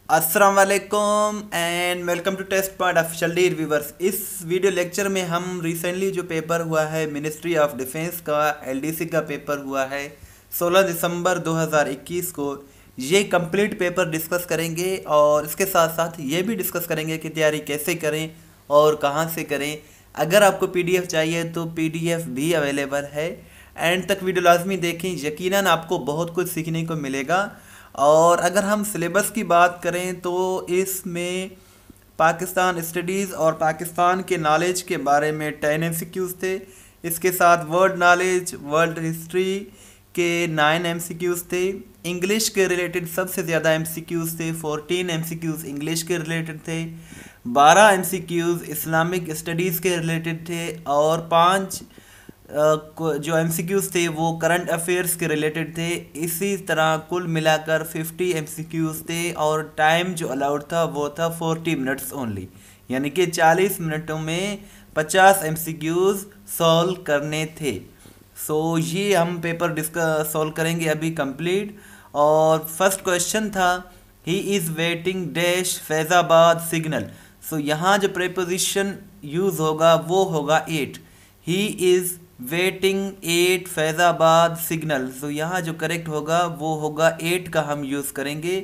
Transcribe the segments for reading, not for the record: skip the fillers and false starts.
अस्सलाम वालेकुम and welcome to Test Point official the reviewers. इस वीडियो लेक्चर में हम रिसेंटली जो पेपर हुआ है मिनिस्ट्री ऑफ डिफेंस का एलडीसी का पेपर हुआ है 16 दिसंबर 2021 को, ये कंप्लीट पेपर डिस्कस करेंगे और इसके साथ साथ ये भी डिस्कस करेंगे कि तैयारी कैसे करें और कहाँ से करें। अगर आपको पीडीएफ चाहिए तो पीडीएफ भी अवेलेबल है। एंड तक वीडियो लाजमी देखें, यकीनन आपको बहुत कुछ सीखने को मिलेगा। और अगर हम सिलेबस की बात करें तो इसमें पाकिस्तान स्टडीज़ और पाकिस्तान के नॉलेज के बारे में 10 एमसीक्यूज़ थे। इसके साथ वर्ल्ड नॉलेज, वर्ल्ड हिस्ट्री के 9 एमसीक्यूज़ थे। इंग्लिश के रिलेटेड सबसे ज़्यादा एमसीक्यूज़ थे, 14 एमसीक्यूज़ इंग्लिश के रिलेटेड थे, 12 एमसीक्यूज़ इस्लामिक स्टडीज़ के रिलेटेड थे और 5 जो एमसीक्यूज़ थे वो करंट अफेयर्स के रिलेटेड थे। इसी तरह कुल मिलाकर 50 एमसीक्यूज़ थे और टाइम जो अलाउड था वो था 40 मिनट्स ओनली, यानी कि 40 मिनटों में 50 एमसीक्यूज़ सॉल्व करने थे। ये हम पेपर डिस्कस सॉल्व करेंगे अभी कंप्लीट। और फर्स्ट क्वेश्चन था he is waiting dash Faizabad signal. यहाँ जो प्रेपोजिशन यूज़ होगा वो होगा at. He is waiting at Faizabad signal. यहाँ जो करेक्ट होगा वो होगा एट का हम यूज़ करेंगे।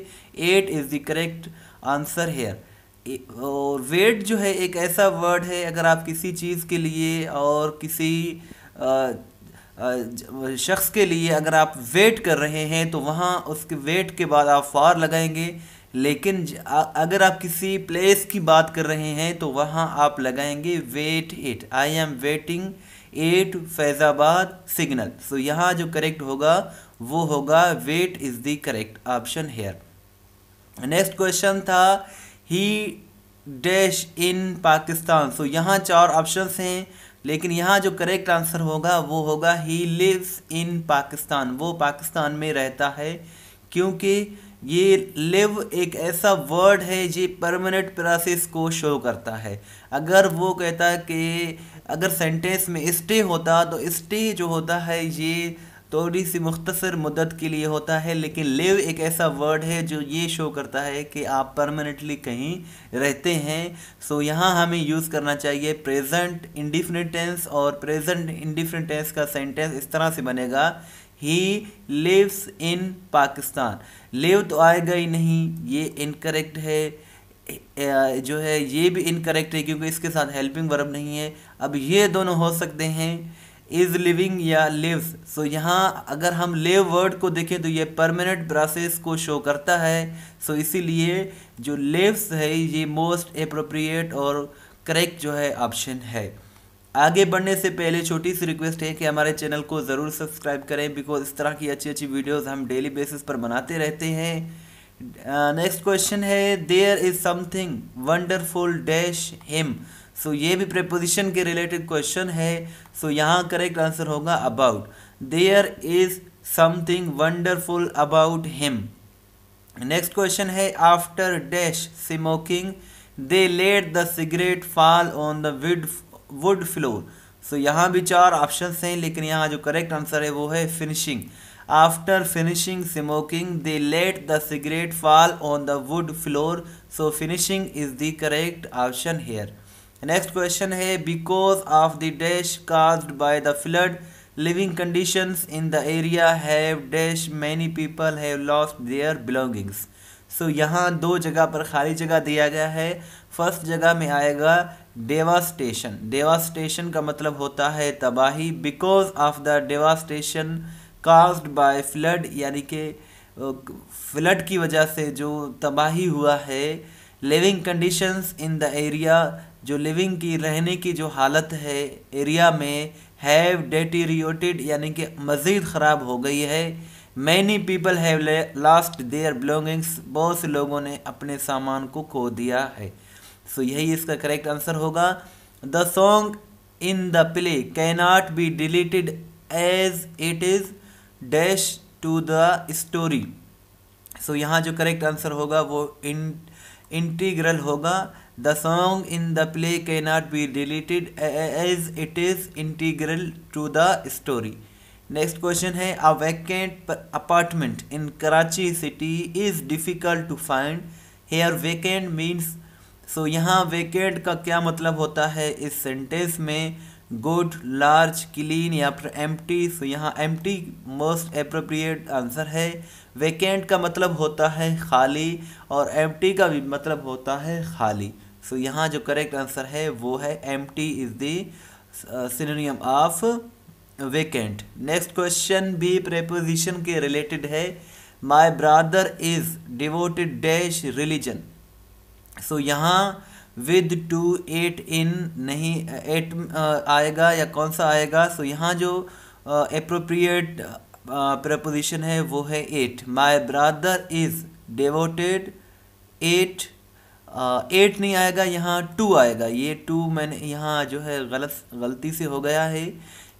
At is the correct answer here. और वेट जो है एक ऐसा वर्ड है, अगर आप किसी चीज़ के लिए और किसी शख्स के लिए अगर आप वेट कर रहे हैं तो वहाँ उसके वेट के बाद आप फॉर लगाएंगे। लेकिन अगर आप किसी प्लेस की बात कर रहे हैं तो वहाँ आप लगाएंगे wait it. I am waiting at Faizabad signal. यहाँ जो करेक्ट होगा वो होगा wait is the correct option here. Next question था ही डैश इन पाकिस्तान। यहाँ 4 ऑप्शंस हैं, लेकिन यहाँ जो करेक्ट आंसर होगा वो होगा ही लिव्स इन पाकिस्तान। वो पाकिस्तान में रहता है, क्योंकि ये लिव एक ऐसा वर्ड है जो परमानेंट प्रोसेस को शो करता है। अगर वो कहता है कि अगर सेंटेंस में स्टे होता तो स्टे जो होता है ये थोड़ी सी मुख्तसर मुद्दत के लिए होता है, लेकिन लिव एक ऐसा वर्ड है जो ये शो करता है कि आप परमानेंटली कहीं रहते हैं। यहाँ हमें यूज़ करना चाहिए प्रेजेंट इंडिफिनिट टेंस, और प्रेजेंट इंडिफिनिट टेंस का सेंटेंस इस तरह से बनेगा he lives in Pakistan. Live तो आएगा ही नहीं, ये इनकरेक्ट है। जो है ये भी इनकरेक्ट है क्योंकि इसके साथ हेल्पिंग वर्ब नहीं है। अब ये दोनों हो सकते हैं इज़ लिविंग या लिव्स। यहाँ अगर हम लिव वर्ड को देखें तो ये परमानेंट प्रोसेस को शो करता है। इसीलिए जो लिव्स है ये मोस्ट अप्रोप्रिएट और करेक्ट जो है ऑप्शन है। आगे बढ़ने से पहले छोटी सी रिक्वेस्ट है कि हमारे चैनल को ज़रूर सब्सक्राइब करें, बिकॉज इस तरह की अच्छी अच्छी वीडियोस हम डेली बेसिस पर बनाते रहते हैं। नेक्स्ट क्वेश्चन है there is something wonderful dash him. ये भी प्रेपोजिशन के रिलेटेड क्वेश्चन है। यहाँ करेक्ट आंसर होगा about. There is something wonderful about him. Next question है after dash smoking they let the cigarette fall on the wood floor. यहाँ भी 4 options हैं, लेकिन यहाँ जो करेक्ट आंसर है वो है finishing. After finishing smoking they let the cigarette fall on the wood floor. Finishing is the correct option here. Next question है because of the dash caused by the flood living conditions in the area have dash many people have lost their belongings. यहाँ 2 जगह पर खाली जगह दिया गया है। First जगह में आएगा डेवास्टेशन। डेवास्टेशन का मतलब होता है तबाही। Because of the devastation caused by flood, यानी कि फ्लड की वजह से जो तबाही हुआ है। Living conditions in the area, जो लिविंग की रहने की जो हालत है एरिया में, हैव डेटीरियोटेड यानी कि मज़ीद ख़राब हो गई है। Many people have lost their belongings, बहुत से लोगों ने अपने सामान को खो दिया है। यही इसका करेक्ट आंसर होगा। The song in the play can not be deleted as it is dash to the story. यहाँ जो करेक्ट आंसर होगा वो इंटीग्रल होगा। The song in the play can not be deleted as it is integral to the story. Next question है a vacant apartment in Karachi city is difficult to find here vacant means, so यहाँ vacant का क्या मतलब होता है इस sentence में, good, large, clean या फिर एम्प्टी। सो यहाँ एम्प्टी मोस्ट एप्रोप्रिएट आंसर है। वेकेंट का मतलब होता है खाली और एम्प्टी का भी मतलब होता है खाली। सो यहाँ जो करेक्ट आंसर है वो है empty is the synonym of vacant. Next question भी प्रेपोजिशन के रिलेटेड है। My brother is devoted dash religion. So यहाँ विद टू एट इन नहीं, एट आएगा या कौन सा आएगा। सो यहाँ जो एप्रोप्रिएट प्रपोजिशन है वो है at. My brother is devoted at, at नहीं आएगा, यहाँ टू आएगा। ये टू मैंने यहाँ जो है गलती से हो गया है,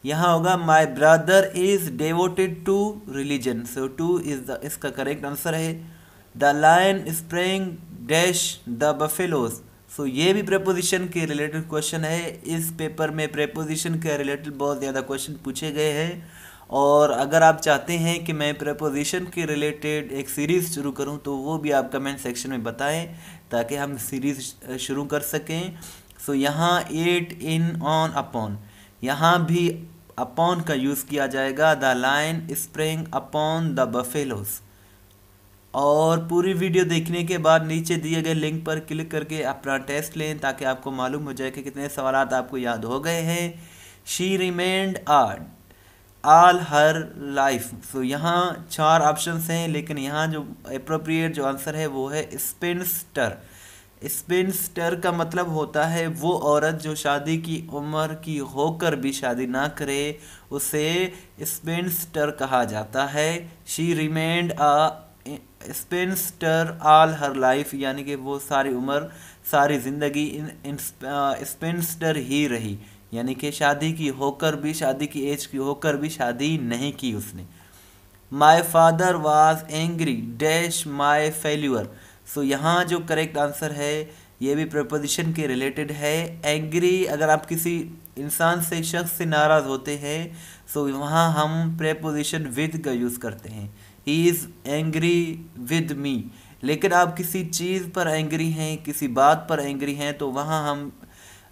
यहाँ होगा my brother is devoted to religion. So to is इसका करेक्ट आंसर है। The lion spring dash the buffaloes. So ये भी प्रेपोजिशन के रिलेटेड क्वेश्चन है। इस पेपर में प्रेपोजिशन के रिलेटेड बहुत ज़्यादा क्वेश्चन पूछे गए हैं, और अगर आप चाहते हैं कि मैं प्रेपोजिशन के रिलेटेड एक सीरीज़ शुरू करूं तो वो भी आप कमेंट सेक्शन में बताएं ताकि हम सीरीज़ शुरू कर सकें। सो यहाँ एट, इन, ऑन, अपॉन, यहाँ भी अपॉन का यूज़ किया जाएगा। The lion spring upon the buffaloes. और पूरी वीडियो देखने के बाद नीचे दिए गए लिंक पर क्लिक करके अपना टेस्ट लें ताकि आपको मालूम हो जाए कि कितने सवालात आपको याद हो गए हैं। She remained all her life. So यहाँ 4 ऑप्शंस हैं, लेकिन यहाँ जो एप्रोप्रिएट जो आंसर है वो है स्पिंस्टर। स्पिंस्टर का मतलब होता है वो औरत जो शादी की उम्र की होकर भी शादी ना करे, उसे स्पिंस्टर कहा जाता है। She remained sphincter all her life, यानी कि वो सारी उम्र सारी ज़िंदगी स्पिंस्टर ही रही, यानी कि शादी की होकर भी, शादी की एज की होकर भी शादी नहीं की उसने। My father was angry dash my failure. So यहाँ जो करेक्ट आंसर है ये भी प्रपोजिशन के रिलेटेड है। एंग्री, अगर आप किसी इंसान से, शख्स से नाराज़ होते हैं सो वहाँ हम प्रेपोजिशन विद का यूज़ करते हैं। He is angry with me. लेकिन आप किसी चीज़ पर एंग्री हैं, किसी बात पर एंग्री हैं, तो वहाँ हम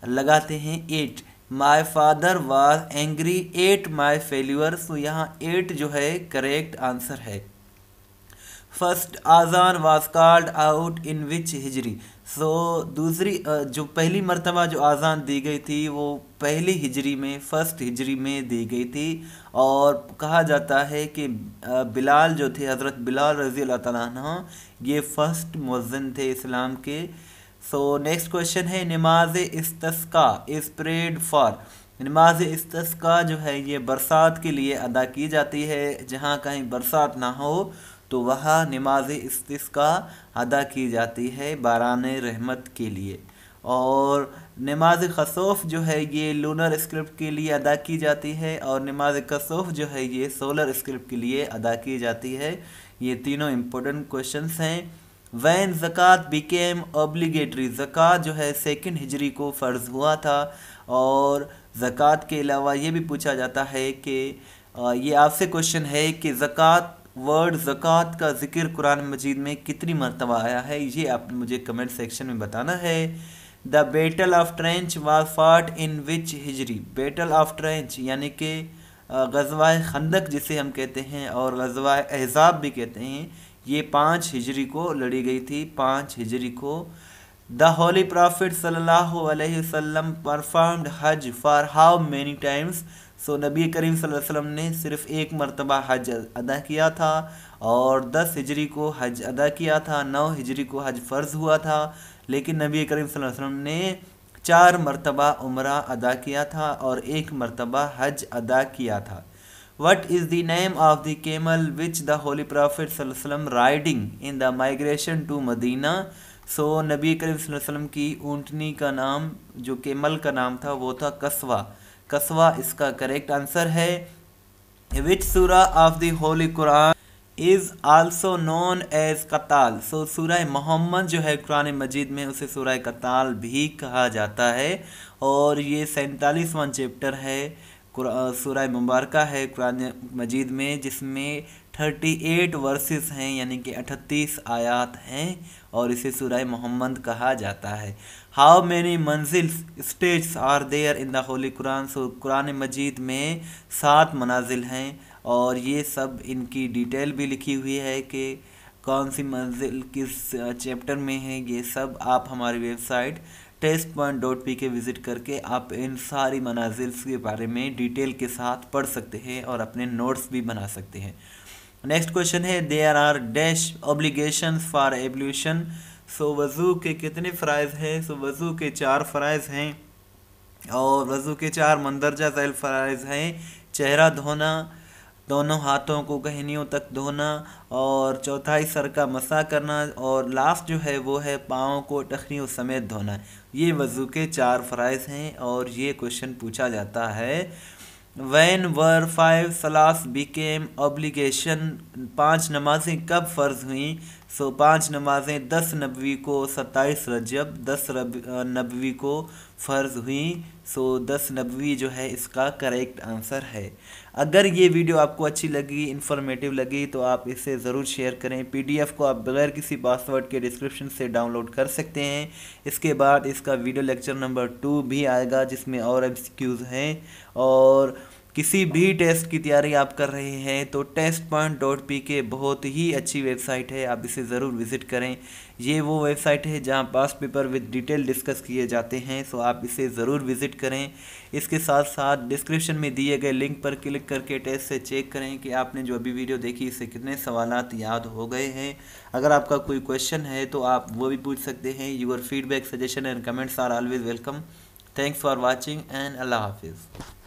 लगाते हैं at. My father was angry at my failure. So यहाँ एट जो है करेक्ट आंसर है। फर्स्ट आज़ान was called out in which हिजरी। सो दूसरी जो पहली मर्तबा जो आज़ान दी गई थी वो पहली हिजरी में, फर्स्ट हिजरी में दी गई थी, और कहा जाता है कि बिलाल जो थे, हज़रत बिलाल रज़ी अल्लाह तआला अन्हु, ये फर्स्ट मुअज़्ज़िन थे इस्लाम के। सो नेक्स्ट क्वेश्चन है नमाज इस्तिस्का इज़ प्रेड फॉर। नमाज इस्तिस्का जो है ये बरसात के लिए अदा की जाती है। जहाँ कहीं बरसात ना हो तो वहाँ नमाज इस्तिस्का अदा की जाती है बारान रहमत के लिए। और नमाज खसूफ जो है ये लूनर स्क्रिप्ट के लिए अदा की जाती है, और नमाज कसूफ जो है ये सोलर स्क्रिप्ट के लिए अदा की जाती है। ये तीनों इम्पोर्टेंट क्वेश्चंस हैं। वैन ज़कात बिकेम ऑब्लिगेटरी। ज़कात जो है सेकंड हिजरी को फ़र्ज़ हुआ था। और ज़कात के अलावा ये भी पूछा जाता है कि ये आपसे क्वेश्चन है कि ज़कात, वर्ड ज़कात का ज़िक्र कुरान मजीद में कितनी मरतबा आया है, ये आप मुझे कमेंट सेक्शन में बताना है। The battle of trench was fought in which Hijri. Battle of trench यानी कि ग़ज़वा खंदक जिसे हम कहते हैं और ग़ज़वा अहज़ाब भी कहते हैं, ये 5 हिजरी को लड़ी गई थी, 5 हिजरी को। द होली प्रॉफिट सल्लल्लाहु अलैहि वसल्लम परफॉर्म्ड हज फॉर हाउ मेनी टाइम्स। सो नबी करीम सल्लल्लाहु अलैहि वसल्लम ने सिर्फ एक मरतबा हज अदा किया था, और 10 हिजरी को हज अदा किया था, 9 हिजरी को हज फ़र्ज़ हुआ था। लेकिन नबी करीम सल्लल्लाहु अलैहि वसल्लम ने 4 मरतबा उम्रा अदा किया था और 1 मरतबा हज अदा किया था। What is the name of the camel which the Holy Prophet सल्लल्लाहु अलैहि वसल्लम riding in the migration to Medina? सो नबी करीम सल्लल्लाहु अलैहि वसल्लम की ऊँटनी का नाम, जो केमल का नाम था, वो था कस्वा। कस्वा इसका करेक्ट आंसर है। Which सूरा of the holy Quran is also known as कताल। सो सूरह मोहम्मद जो है कुरान मजीद में उसे सूरह कताल भी कहा जाता है, और ये 47वां चैप्टर है, सूरह मुबारका है कुरान मजीद में, जिसमें 38 वर्सेस हैं, यानी कि 38 आयात हैं, और इसे सूरह मोहम्मद कहा जाता है। हाउ मैनी मंजिल्स states are there in the holy Quran. So Quran मजीद में 7 मनाजिल हैं और ये सब इनकी डिटेल भी लिखी हुई है कि कौन सी मंजिल किस चैप्टर में है। ये सब आप हमारी वेबसाइट testpoint.pk विज़िट करके आप इन सारी मनाजिल के बारे में डिटेल के साथ पढ़ सकते हैं और अपने नोट्स भी बना सकते हैं। नेक्स्ट क्वेश्चन है there are dash obligations for ablution. So वज़ू के कितने फ़राइज़ हैं। सो वज़ू के 4 फ़राइज़ हैं और वज़ू के 4 मंदरजा झैल फ़राइज़ हैं। चेहरा धोना, दोनों हाथों को कहनियों तक धोना और चौथाई सर का मसा करना और लास्ट जो है वो है पाँव को टखनियों समेत धोना। ये वज़ू के 4 फ़राइज़ हैं और ये क्वेश्चन पूछा जाता है When were 5 सलास became obligation। 5 नमाज़ें कब फ़र्ज़ हुई। सो 5 नमाज़ें 10 नबवी को 27 रजब 10 नबवी को फ़र्ज़ हुई। सो 10 नबवी जो है इसका करेक्ट आंसर है। अगर ये वीडियो आपको अच्छी लगी, इन्फॉर्मेटिव लगी तो आप इसे ज़रूर शेयर करें। PDF को आप बगैर किसी पासवर्ड के डिस्क्रिप्शन से डाउनलोड कर सकते हैं। इसके बाद इसका वीडियो लेक्चर नंबर 2 भी आएगा जिसमें और MCQs हैं। और किसी भी टेस्ट की तैयारी आप कर रहे हैं तो testpoint.pk बहुत ही अच्छी वेबसाइट है, आप इसे ज़रूर विज़िट करें। ये वो वेबसाइट है जहां past paper with detail discuss किए जाते हैं, सो आप इसे ज़रूर विज़िट करें। इसके साथ साथ डिस्क्रिप्शन में दिए गए लिंक पर क्लिक करके टेस्ट से चेक करें कि आपने जो अभी वीडियो देखी इससे कितने सवालात याद हो गए हैं। अगर आपका कोई क्वेश्चन है तो आप वो भी पूछ सकते हैं। Your feedback, suggestion and comments are always welcome. Thanks for watching and अल्लाह हाफिज़।